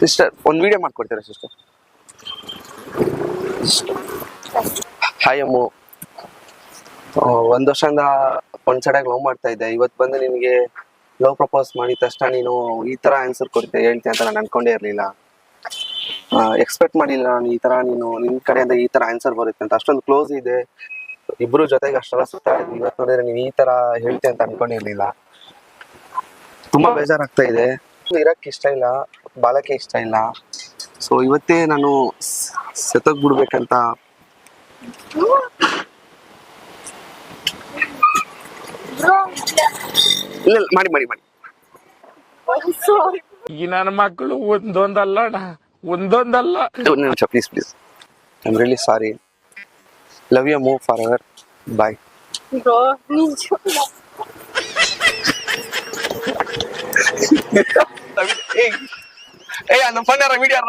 Sister ಒಂದು video ಮಾಡ್ಕೊಡ್ತೀರಾ sister? Hi ಅಮ್ಮು, ಒಂದ್ ವರ್ಷದಿಂದ ಒಂದ್ ಸೈಡಾಗಿ ಲವ್ ಮಾಡ್ತಾ ಇದ್ದೆ. ಇವತ್ತು ಬಂದು ನಿನಗೆ ಲವ್ ಪ್ರಪೋಸ್ ಮಾಡಿದ ತಕ್ಷಣ ನೀನು ಈ ತರ ಆನ್ಸರ್ ಹೇಳ್ತೀಯ ಅಂತ ನಾನು ಅನ್ಕೊಂಡೇ ಇರ್ಲಿಲ್ಲ. ಎಕ್ಸ್ಪೆಕ್ಟ್ ಮಾಡಿಲ್ಲ ನಾನು ಈ ತರ ನೀನು ನಿನ್ ಕಡೆಯಿಂದ ಈ ತರ ಆನ್ಸರ್ ಬರುತ್ತೆ ಅಂತ. ಅಷ್ಟೊಂದು ಕ್ಲೋಸ್ ಇದೆ, ಇಬ್ರು ಜೊತೆಗೆ ಅಷ್ಟೆಲ್ಲ ಸುತ್ತಾ ಇದ್ವಿ. ಇವತ್ತು ನೋಡಿದ್ರೆ ನೀನ್ ಈ ತರ ಹೇಳ್ತೀಯ ಅಂತ ಅನ್ಕೊಂಡಿರ್ಲಿಲ್ಲ. ತುಂಬಾ ಬೇಜಾರಾಗ್ತಾ ಇದೆ. ಇರಕ್ ಇಷ್ಟ ಇಲ್ಲ, ಬಾಳಕ್ಕೆ ಇಷ್ಟ ಇಲ್ಲ. ಸೊ ಇವತ್ತೇ ನಾನು ಸೆತೋಗ್ ಬಿಡ್ಬೇಕಂತ. ಇಲ್ಲ ಮಾಡಿ ಮಾಡಿ ಮಾಡಿ. ಈ ನನ್ನ ಮಕ್ಕಳು ಒಂದೊಂದಲ್ಲ ಒಂದು ನಿಮಿಷ please please. I am really sorry. Love you move for ever. Bye. ಏಯ್ ನಮ್ಮ ಫನ್ ಯಾರ ವಿಡಿಯೋ